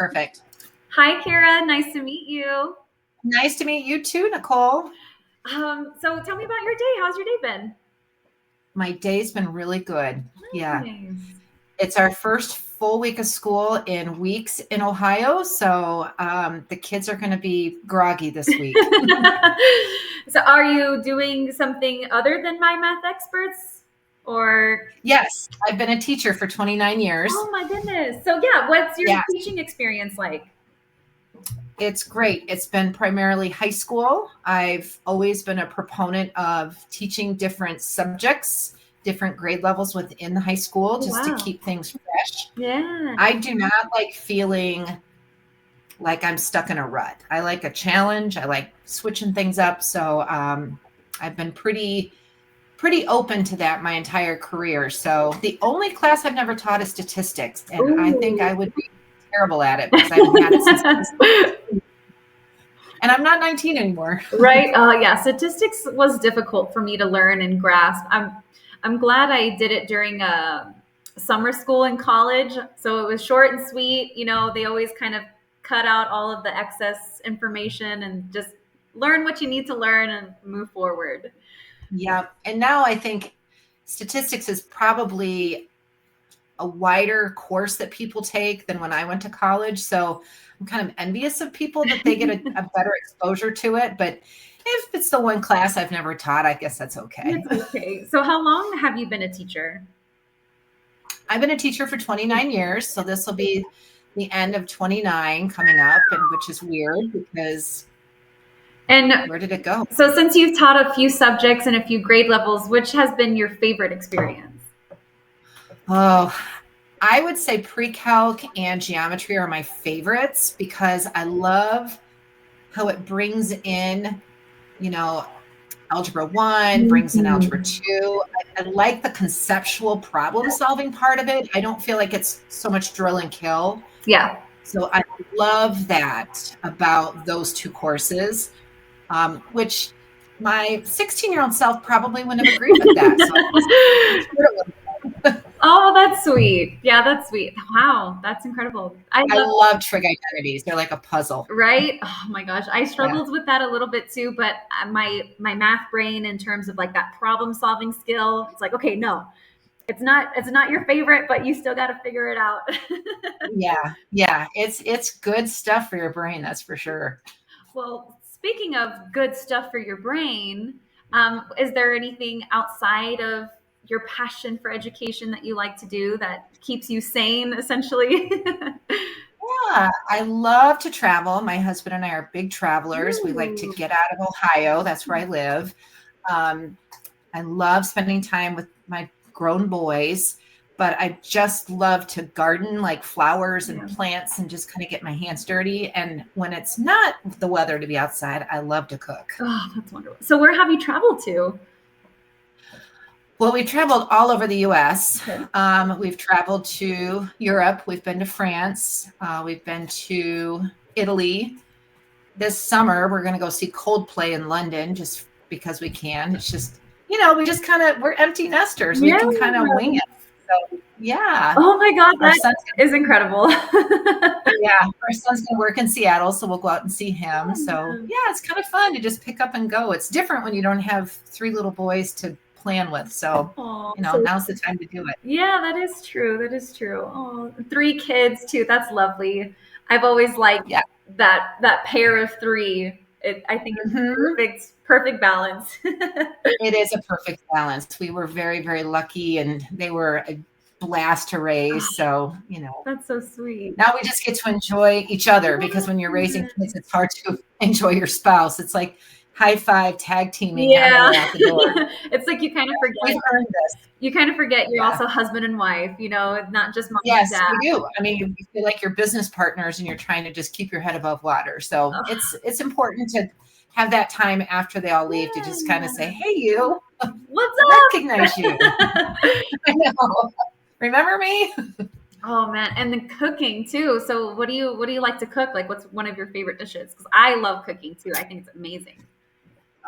Perfect. Hi, Kara. Nice to meet you. Nice to meet you too, Nicole. So tell me about your day. How's your day been? My day's been really good. Yeah. Nice. It's our first full week of school in weeks in Ohio. So the kids are going to be groggy this week. So are you doing something other than my math experts? Or Yes, I've been a teacher for 29 years. oh my goodness. So yeah, what's your Yeah, teaching experience like? it's great. It's been primarily high school. I've always been a proponent of teaching different subjects, different grade levels within the high school, Oh, just to wow. keep things fresh. Yeah. I do not like feeling like I'm stuck in a rut. I like a challenge. I like switching things up. So I've been pretty open to that my entire career. So the only class I've never taught is statistics, and I think Ooh. I would be terrible at it because I haven't had it since I was 19. And I'm not 19 anymore. Right. Yeah. Statistics was difficult for me to learn and grasp. I'm glad I did it during summer school in college. So it was short and sweet. You know, they always kind of cut out all of the excess information and just learn what you need to learn and move forward. Yeah. And now I think statistics is probably a wider course that people take than when I went to college. So I'm kind of envious of people that they get a better exposure to it. But if it's the one class I've never taught, I guess that's okay. It's okay. So how long have you been a teacher? I've been a teacher for 29 years. So this will be the end of 29 coming up, and which is weird because And where did it go? so since you've taught a few subjects and a few grade levels, which has been your favorite experience? Oh, I would say pre-calc and geometry are my favorites because I love how it brings in, you know, algebra one, brings in algebra Mhm. two. I like the conceptual problem solving part of it. I don't feel like it's so much drill and kill. Yeah. So I love that about those two courses, which my 16-year-old self probably wouldn't have agreed with that. So Oh, that's sweet. Yeah, that's sweet. Wow, that's incredible. I I love, love trig identities. They're like a puzzle. right? Oh my gosh, I Yeah. struggled with that a little bit too, but my math brain in terms of like that problem solving skill, it's like, okay, no. It's not your favorite, but you still got to figure it out. Yeah. Yeah. It's good stuff for your brain, that's for sure. Well, speaking of good stuff for your brain, is there anything outside of your passion for education that you like to do that keeps you sane, essentially? Yeah, I love to travel. My husband and I are big travelers. We like to Ooh. get out of Ohio. That's where I live. Um, I love spending time with my grown boys, but I just love to garden like flowers and Yeah. plants and just kind of get my hands dirty. And when it's not the weather to be outside, I love to cook. Oh, that's wonderful. So, where have you traveled to? Well, we've traveled all over the US. Okay. We've traveled to Europe. We've been to France. We've been to Italy. This summer, we're going to go see Coldplay in London just because we can. It's just, we just kind of, we're empty nesters. We Yeah. can kind of wing it. So, yeah. Oh my God, Our that son's, is incredible. yeah, our son's going to work in Seattle, so we'll go out and see him. So, yeah, it's kind of fun to just pick up and go. It's different when you don't have three little boys to plan with. So, Oh, so now's the time to do it. yeah, that is true. That is true. Oh, three kids too. That's lovely. I've always liked Yeah. that pair of three. I think it's Mhm. perfect balance. It is a perfect balance. We were very, very lucky, and they were a blast to raise. So, That's so sweet. now we just get to enjoy each other because when you're raising kids, it's hard to enjoy your spouse. It's like high five, tag teaming on the Yeah, way out the door. it's like you kind of We've forget. earned this. You kind of forget you're Yeah. also husband and wife. You know, not just mom and Yes, dad. you do. I mean, you feel like you're business partners and you're trying to just keep your head above water. So it's important to have that time after they all leave to just kind of say, "Hey, you, What's I recognize you. up? I know. Remember me?" Oh man, and the cooking too. So what do you like to cook? Like what's one of your favorite dishes? Because I love cooking too. I think it's amazing.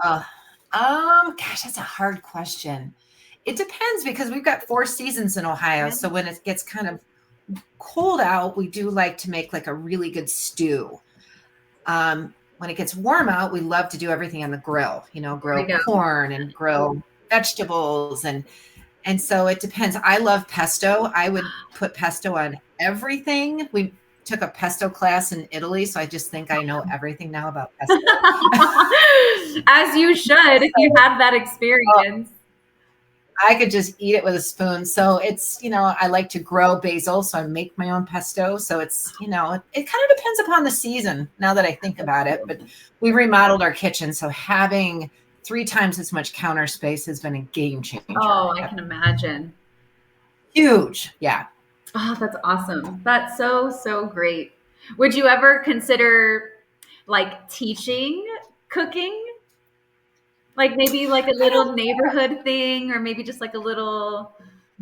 Uh, gosh, that's a hard question. It depends because we've got 4 seasons in Ohio. Yeah. So when it gets kind of cold out, we do like to make like a really good stew. When it gets warm out, we love to do everything on the grill, There grill we go. corn and grill vegetables. And so it depends. I love pesto. I would put pesto on everything. We took a pesto class in Italy, so I just think I know everything now about pesto. As you should, if you have that Oh, experience. I could just eat it with a spoon. So it's, I like to grow basil, so I make my own pesto. So it's, it kind of depends upon the season now that I think about it. But we remodeled our kitchen. So having 3 times as much counter space has been a game changer. Oh, I can imagine. Huge. Yeah. Oh, that's awesome. That's so, so great. Would you ever consider like teaching cooking? Like maybe like a I don't, little neighborhood thing, or maybe just like a little.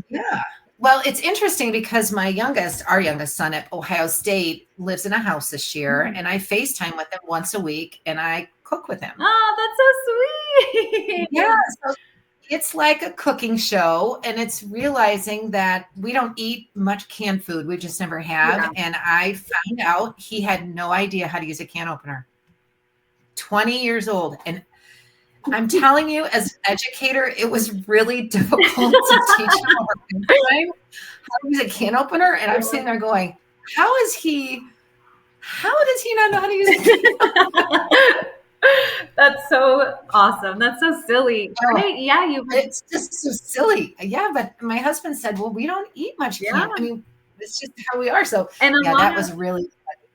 yeah. Well, it's interesting because our youngest son at Ohio State lives in a house this year, and I FaceTime with him once a week and I cook with him. Oh, that's so sweet. Yeah. So it's like a cooking show, and it's realizing that we don't eat much canned food. We just never have. Yeah. And I found out he had no idea how to use a can opener. 20 years old. And I'm telling you, as an educator, it was really difficult to teach him over FaceTime how to use a can opener. And I'm sitting there going, how does he not know how to use a can opener? That's so awesome. That's so silly. Oh, Right? Yeah, it's just so silly. Yeah, but my husband said, well, we don't eat much yeah. can. I mean, it's just how we are. So And yeah, that was really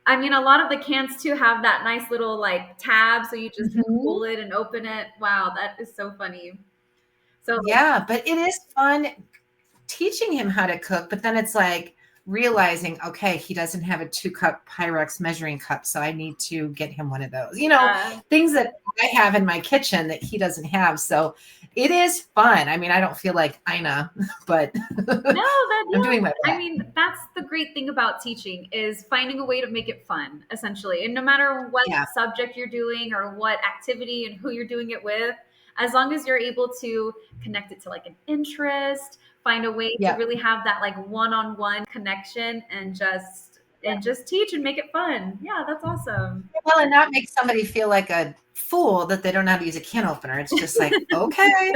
I mean, a lot of the cans too have that nice little like tab, so you just Mhm. pull it and open it. Wow, that is so funny. So Yeah, but it is fun teaching him how to cook, but then it's like realizing, okay, he doesn't have a 2-cup Pyrex measuring cup, so I need to get him one of those. Things that I have in my kitchen that he doesn't have. So it is fun. I mean, I don't feel like Ina, but I'm doing my best. I mean, that's the great thing about teaching is finding a way to make it fun, essentially. And no matter what Yeah. subject you're doing or what activity and who you're doing it with, as long as you're able to connect it to like an interest, find a way to Yeah. really have that like one-on-one connection and just teach and make it fun. Yeah, that's awesome. Well, and not make somebody feel like a fool that they don't know how to use a can opener. It's just like, okay,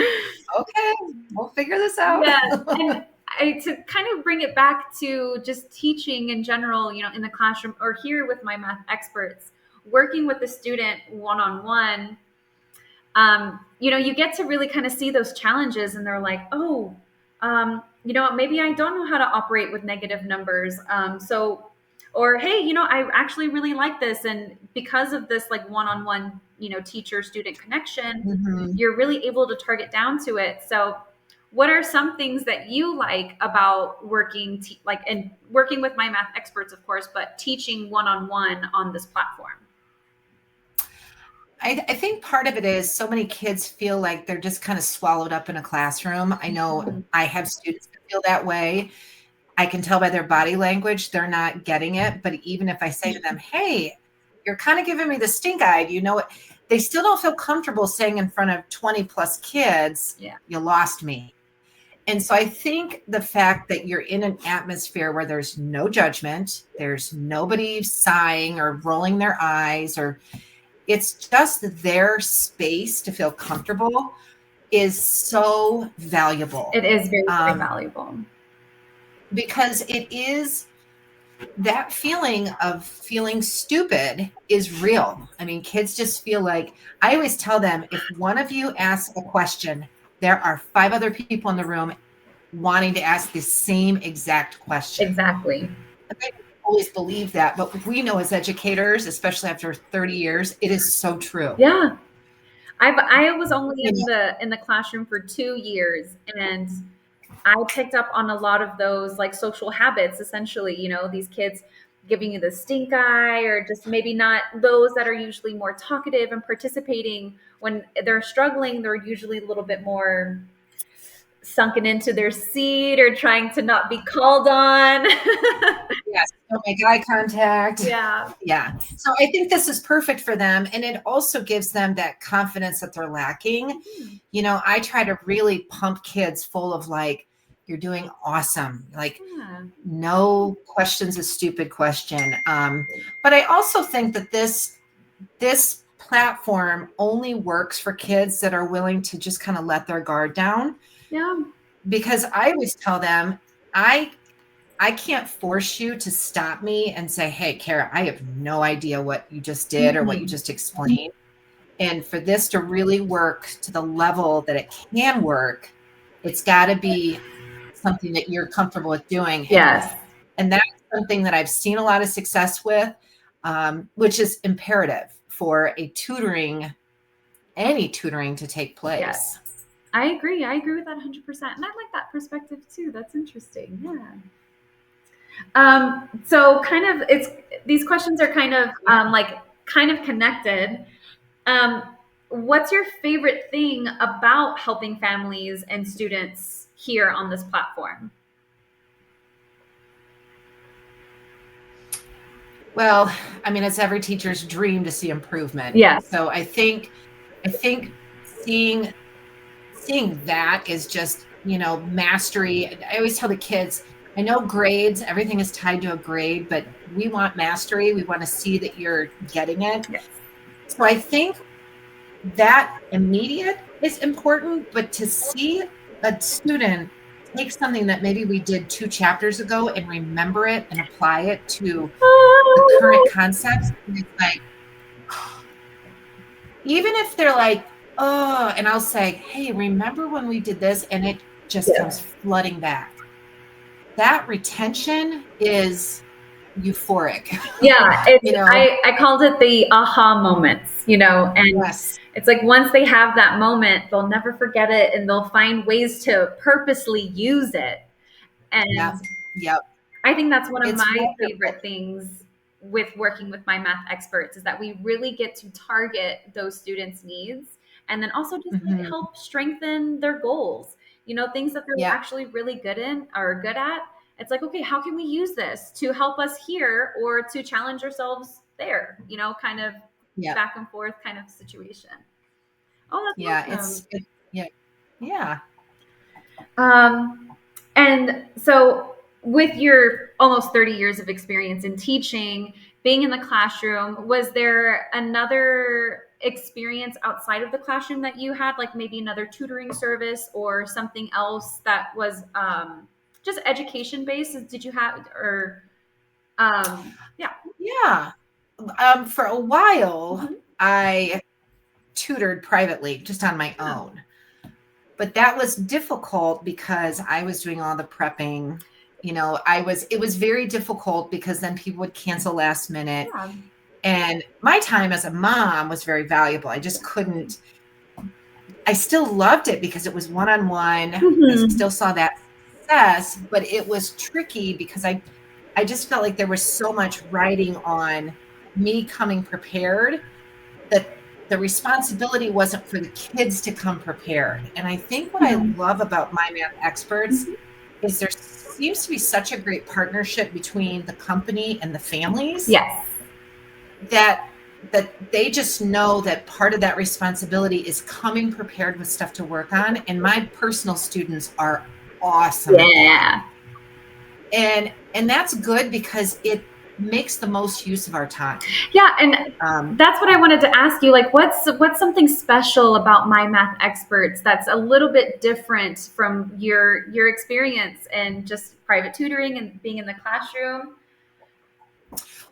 we'll figure this out. Yeah, and to kind of bring it back to just teaching in general, in the classroom or here with my math experts, working with the student one-on-one, you get to really kind of see those challenges and they're like, oh, maybe I don't know how to operate with negative numbers. Or, hey, I actually really like this. And because of this like one-on-one, teacher student connection, Mhm. you're really able to target down to it. So what are some things that you like about working with my math experts, of course, but teaching one-on-one on this platform? I think part of it is so many kids feel like they're just kind of swallowed up in a classroom. I know I have students that feel that way. I can tell by their body language, they're not getting it. But even if I say to them, hey, you're kind of giving me the stink eye, what? They still don't feel comfortable saying in front of 20 plus kids, Yeah. You lost me. And so I think the fact that you're in an atmosphere where there's no judgment, there's nobody sighing or rolling their eyes, or it's just their space to feel comfortable is so valuable. It is very, very valuable. Because it is that feeling of feeling stupid is real. I mean, kids just feel like, I always tell them, if one of you asks a question, there are 5 other people in the room wanting to ask the same exact question. Exactly. I always believe that, but we know as educators, especially after 30 years, it is so true. Yeah. I was only in the classroom for 2 years, and I picked up on a lot of those like social habits, essentially, these kids giving you the stink eye, or just maybe not those that are usually more talkative and participating. When they're struggling, they're usually a little bit more sunken into their seat or trying to not be called on. Yes, don't make eye contact. Yeah. Yeah. So I think this is perfect for them. And it also gives them that confidence that they're lacking. I try to really pump kids full of like, You're doing awesome. Like, Yeah. no question's a stupid question. But I also think that this platform only works for kids that are willing to just kind of let their guard down. Yeah. Because I always tell them, I can't force you to stop me and say, hey, Kara, I have no idea what you just did or what you Mhm. just explained. And for this to really work to the level that it can work, it's got to be something that you're comfortable with doing. Yes. And that's something that I've seen a lot of success with, which is imperative for any tutoring to take place. Yes. I agree. I agree with that 100%. And I like that perspective too. That's interesting. Yeah. So kind of these questions are kind of kind of connected. Um, what's your favorite thing about helping families and students here on this platform? Well, I mean, it's every teacher's dream to see improvement. Yes. So I think seeing that is just, mastery. I always tell the kids, I know grades, everything is tied to a grade, but we want mastery. We want to see that you're getting it. Yes. So I think that immediate is important, but to see a student take something that maybe we did 2 chapters ago and remember it and apply it to the current concepts, and it's like, even if they're like, oh, and I'll say, hey, remember when we did this? And it just comes flooding back. That retention is euphoric. Yeah, I called it the aha moments, and Yes. it's like once they have that moment, they'll never forget it and they'll find ways to purposely use it. And Yep. Yep. I think that's one of It's my wonderful. favorite things with working with my math experts is that we really get to target those students' needs and then also just Mhm. help strengthen their goals. Things that they're Yeah. actually really good in or good at. It's like, okay, how can we use this to help us here or to challenge ourselves there? Kind of Yeah. back and forth kind of situation. Oh, Yeah. that's awesome. Yeah. Yeah. Um, and so, with your almost 30 years of experience in teaching, being in the classroom, was there another experience outside of the classroom that you had, like maybe another tutoring service or something else that was just education based? Did you have, or yeah. Yeah. For a while, Mhm. I tutored privately just on my Yeah. own. But that was difficult because I was doing all the prepping. It was very difficult because then people would cancel last minute. Yeah. And my time as a mom was very valuable. I still loved it because it was one-on-one. I Mhm. still saw that success, but it was tricky because I just felt like there was so much riding on me coming prepared that the responsibility wasn't for the kids to come prepared. And I think what I Yeah. love about My Math Experts Mhm. is there seems to be such a great partnership between the company and the families Yes. that they just know that part of that responsibility is coming prepared with stuff to work on. And my personal students are awesome at that. Yeah. And that's good because it makes the most use of our time. Yeah, and Um, that's what I wanted to ask you. Like, what's something special about My Math Experts that's a little bit different from your experience and just private tutoring and being in the classroom?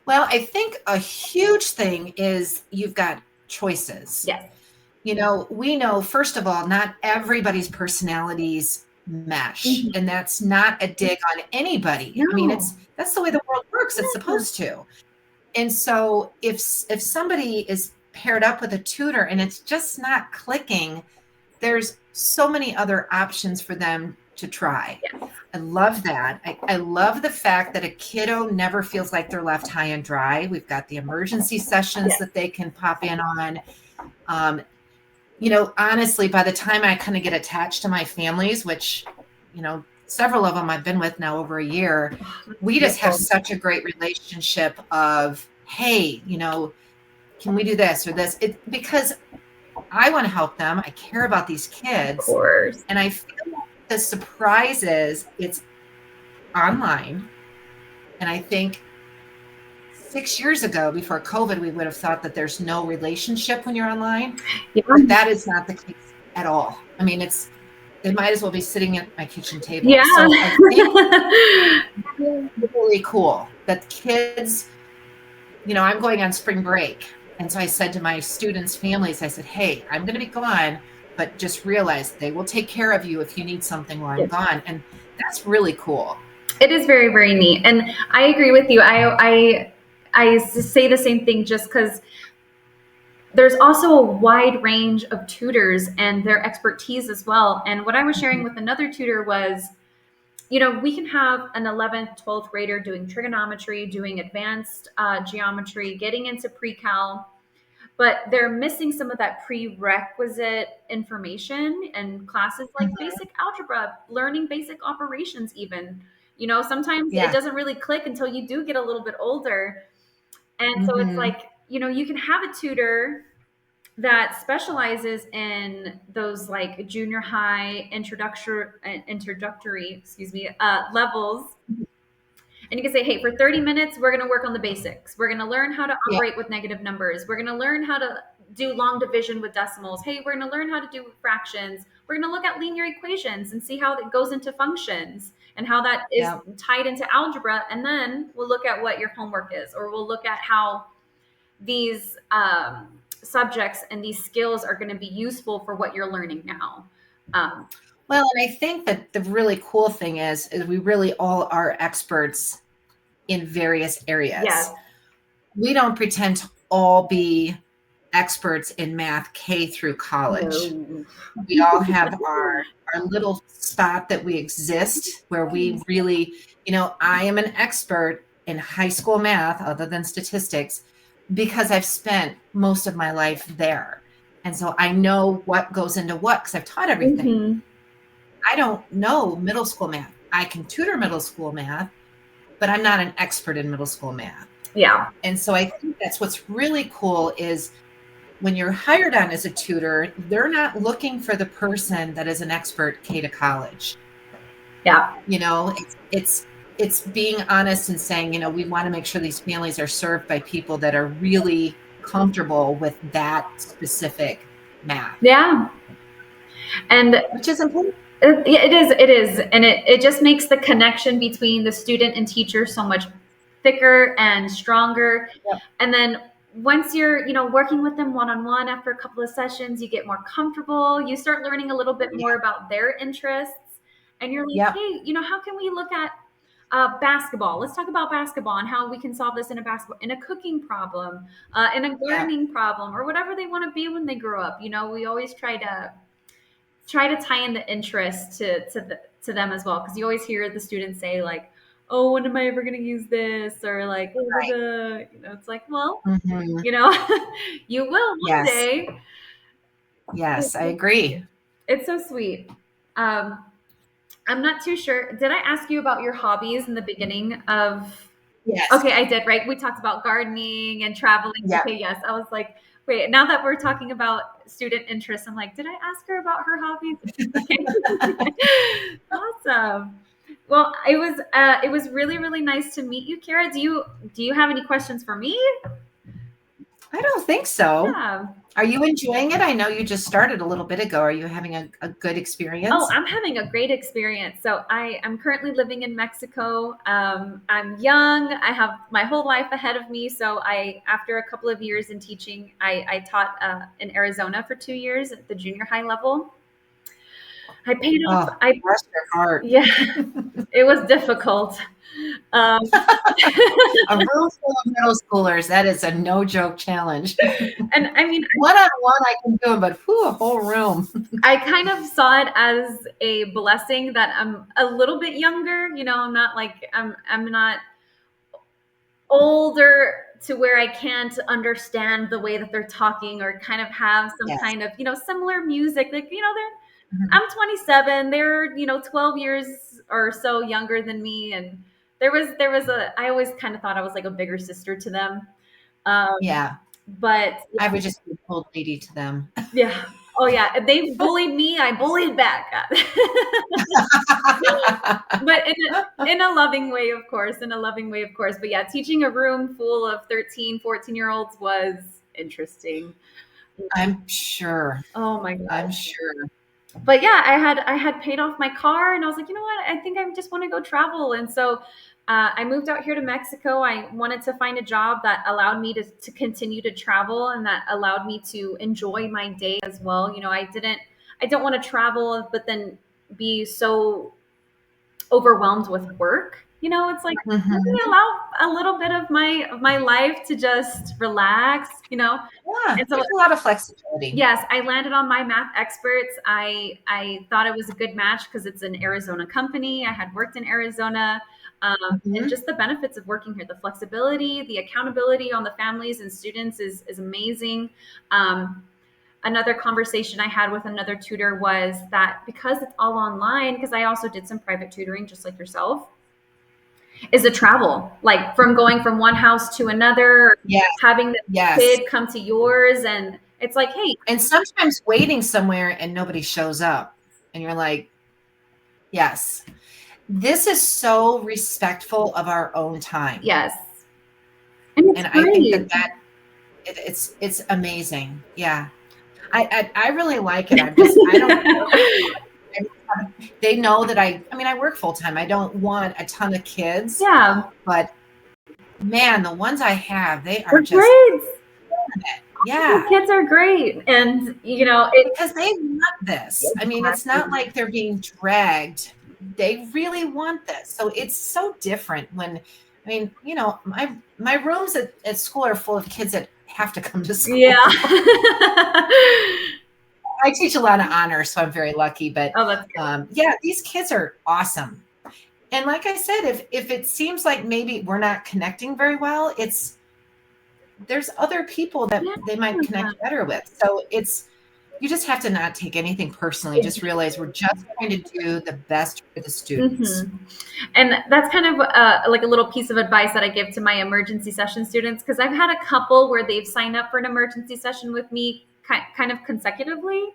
Well, I think a huge thing is you've got choices. Yes. We know, first of all, not everybody's personalities mesh, Mhm. and that's not a dig on anybody. I mean, No. that's the way the world works. It's Yeah. supposed to. And so if somebody is paired up with a tutor and it's just not clicking, there's so many other options for them to try. Yes. I love that. I love the fact that a kiddo never feels like they're left high and dry. We've got the emergency sessions Yes. that they can pop in on. Um, honestly, by the time I kind of get attached to my families, which, several of them I've been with now over a year, Oh, that's we just have beautiful. such a great relationship of, hey, can we do this or this? Because I want to help them. I care about these Of kids. course. And I feel the surprise is it's online. And I think 6 years ago, before COVID, we would have thought that there's no relationship when you're online, Yeah. but that is not the case at all. I mean, they might as well be sitting at my kitchen table. Yeah. So I think really, really cool that kids, I'm going on spring break. And so I said to my students' families, I said, hey, I'm going to be gone, but just realize they will take care of you if you need something while I'm gone. And that's really cool. It is very, very neat. And I agree with you. I say the same thing just because there's also a wide range of tutors and their expertise as well. And what I was sharing with another tutor was, we can have an 11th, 12th grader doing trigonometry, doing advanced geometry, getting into pre-cal, but they're missing some of that prerequisite information and classes like Mhm. basic algebra, learning basic operations even. Sometimes it Yeah. doesn't really click until you do get a little bit older. And so it's Mhm. like, you can have a tutor that specializes in those like junior high introductory, levels. And you can say, hey, for 30 minutes, we're going to work on the basics. We're going to learn how to Yeah. operate with negative numbers. We're going to learn how to do long division with decimals. Hey, we're going to learn how to do fractions. We're going to look at linear equations and see how that goes into functions and how that is Yeah. tied into algebra. And then we'll look at what your homework is, or we'll look at how these subjects and these skills are going to be useful for what you're learning now. Well, and I think that the really cool thing is we really all are experts in various areas. Yes. We don't pretend to all be experts in math K through college. No. We all have our little spot that we exist where we really, I am an expert in high school math other than statistics because I've spent most of my life there. And so I know what goes into what because I've taught everything. Mm-hmm. I don't know middle school math. I can tutor middle school math, but I'm not an expert in middle school math. Yeah. And so I think that's what's really cool is when you're hired on as a tutor, they're not looking for the person that is an expert K to college. Yeah. It's being honest and saying, we want to make sure these families are served by people that are really comfortable with that specific math. Yeah. And Which is important. it is. And it just makes the connection between the student and teacher so much thicker and stronger. Yep. And then once you're, working with them one-on-one after a couple of sessions, you get more comfortable. You start learning a little bit more about their interests. And you're like, Yep. hey, how can we look at basketball? Let's talk about basketball and how we can solve this in a cooking problem, in a gardening problem, or whatever they want to be when they grow up. We always try to tie in the interest to them as well, because you always hear the students say like, oh, when am I ever going to use this, or like, Right. it's like, well, Mm-hmm. you will one Yes. day. Yes, I agree. It's so sweet. I'm not too sure, did I ask you about your hobbies in the beginning of? Yes. Okay, I did, right? We talked about gardening and traveling. Yeah. Okay, yes. I was like, wait, now that we're talking about student interests, I'm like, did I ask her about her hobbies? Awesome. Well, it was really, really nice to meet you, Kara. Do you have any questions for me? I don't think so. Yeah. Are you enjoying it? I know you just started a little bit ago. Are you having a good experience? Oh, I'm having a great experience. So I'm currently living in Mexico. I'm young. I have my whole life ahead of me. So after a couple of years in teaching, I taught in Arizona for 2 years at the junior high level. I paid off. Bless your heart. Yeah, it was difficult. A room full of middle schoolers, that is a no joke challenge. And I mean, one-on-one I can do it, but a whole room. I kind of saw it as a blessing that I'm a little bit younger. I'm not like I'm not older to where I can't understand the way that they're talking or kind of have some kind of, similar music. Like, I'm 27, they're, 12 years or so younger than me. And I always kind of thought I was like a bigger sister to them. Yeah. But I would just be an old lady to them. yeah. Oh yeah, they bullied me, I bullied back. But in a loving way, of course, in a loving way, of course. But yeah, teaching a room full of 13, 14-year-olds was interesting. I'm sure. Oh my God. I'm sure. But yeah, I had paid off my car, and I was like, you know what? I think I just want to go travel. And so I moved out here to Mexico. I wanted to find a job that allowed me to continue to travel and that allowed me to enjoy my day as well. I don't want to travel, but then be so overwhelmed with work. It's like, let me Mhm. allow a little bit of my life to just relax. Yeah, And so there's a lot of flexibility. yes, I landed on my math experts. I thought it was a good match because it's an Arizona company. I had worked in Arizona, and Mhm. just the benefits of working here, the flexibility, the accountability on the families and students is amazing. Um, Another conversation I had with another tutor was that because it's all online, because I also did some private tutoring just like yourself, is the travel, like from going from one house to another, Yes, having the yes. kid come to yours, and it's like, hey, And sometimes waiting somewhere and nobody shows up, and you're like, "Yes, this is so respectful of our own time." yes. And it's And I think great. that it's amazing. Yeah. I really like it. I don't they know that I mean, I work full time. I don't want a ton of kids, Yeah, but man, the ones I have, they are they're just great. The yeah, kids are great. And, it, because they want this. I mean, it's not like they're being dragged. They really want this. So it's so different when I mean, my rooms at school are full of kids that have to come to yeah. school. I teach a lot of honors, so I'm very lucky. But Oh, that's good. yeah, these kids are awesome. And like I said, if it seems like maybe we're not connecting very well, there's other people that Yeah. they might connect better with. So you just have to not take anything personally. Just realize we're just trying to do the best for the students. Mm-hmm. And that's kind of like a little piece of advice that I give to my emergency session students, because I've had a couple where they've signed up for an emergency session with me kind of consecutively.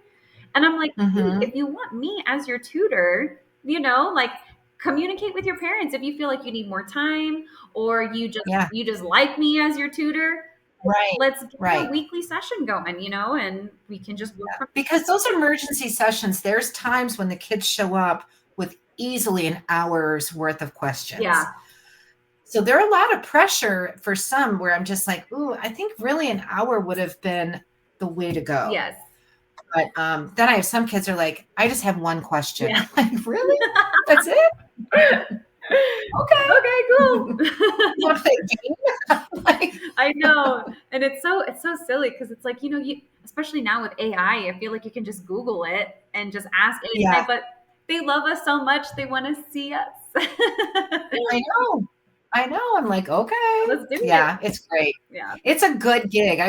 And I'm like, hey, Hmm. if you want me as your tutor, like communicate with your parents if you feel like you need more time, or Yeah, you just like me as your tutor. right, Let's get a right. weekly session going, and we can just work from. Because those emergency sessions, there's times when the kids show up with easily an hour's worth of questions. Yeah. So there are a lot of pressure for some where I'm just like, ooh, I think really an hour would have been the way to go. Yes. But then I have some kids are like, I just have one question. Yeah. I'm like, really? That's it? Okay. Okay, cool. You want to play a game? Like, I know. And it's so silly because it's like, especially now with AI, I feel like you can just Google it and just ask yeah, anything, but they love us so much they want to see us. I know. I know. I'm like, okay. Let's do it. Yeah, it's great. Yeah. It's a good gig.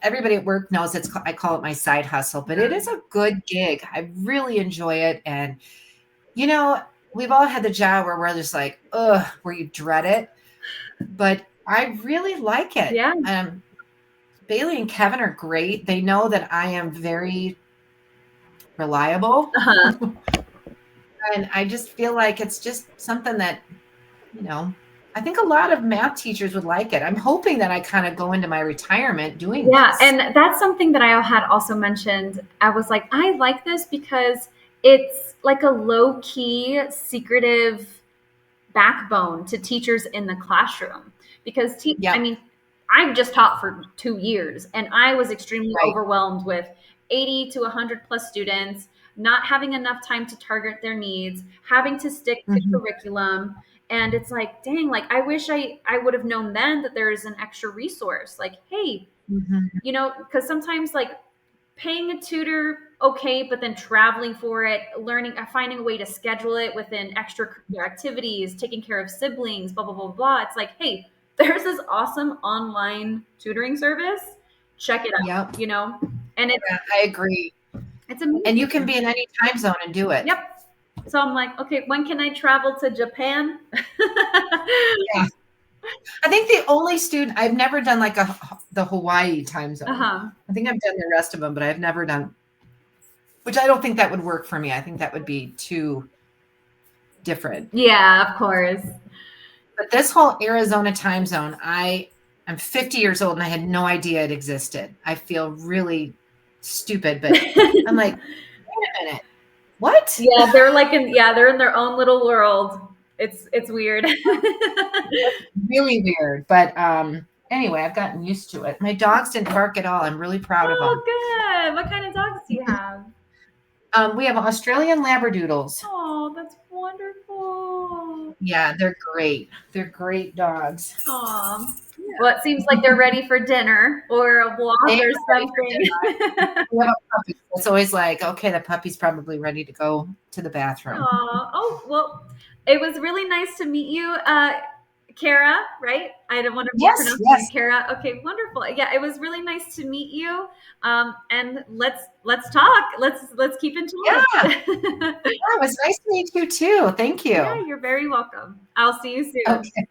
Everybody at work knows I call it my side hustle, but it is a good gig. I really enjoy it. And, we've all had the job where we're just like, ugh, where you dread it. But I really like it. Yeah. Bailey and Kevin are great. They know that I am very reliable. Uh-huh. And I just feel like it's just something that, I think a lot of math teachers would like it. I'm hoping that I kind of go into my retirement doing Yeah, this. and that's something that I had also mentioned. I was like, I like this because it's like a low key, secretive backbone to teachers in the classroom. Because, I Yep. mean, I just taught for 2 years and I was extremely Right. overwhelmed with 80 to 100 plus students, not having enough time to target their needs, having to stick to Mhm. curriculum. And it's like, dang, like I wish I would have known then that there is an extra resource. Like, hey, Mhm. because sometimes like paying a tutor, okay, but then traveling for it, learning, finding a way to schedule it within extracurricular activities, taking care of siblings, blah, blah, blah, blah. It's like, hey, there's this awesome online tutoring service. Check it Yep. out, and Yeah, I agree. it's And you can amazing. be in any time zone and do it. Yep. So I'm like, okay, when can I travel to Japan? Yeah. I think the only student I've never done like the Hawaii time zone. Uh-huh. I think I've done the rest of them, but I've never done, which I don't think that would work for me. I think that would be too different. Yeah, of course. But this whole Arizona time zone, I'm 50 years old and I had no idea it existed. I feel really stupid, but I'm like, wait a minute. What? Yeah, they're in their own little world. It's weird. Really weird. But anyway, I've gotten used to it. My dogs didn't bark at all. I'm really proud of them. Oh, good. What kind of dogs do you have? We have Australian Labradoodles. Oh, that's wonderful. Yeah, they're great. They're great dogs. Aw. Well, it seems like they're ready for dinner or a walk They or are ready for something. We have a puppy. It's always like, okay, the puppy's probably ready to go to the bathroom. Oh, well, it was really nice to meet you, Kara, right? I don't want to Yes, mispronounce yes. you, Kara. Okay, wonderful. Yeah, it was really nice to meet you. And let's talk. Let's keep in touch. Yeah. Yeah, it was nice to meet you too. Thank you. Yeah, you're very welcome. I'll see you soon. Okay.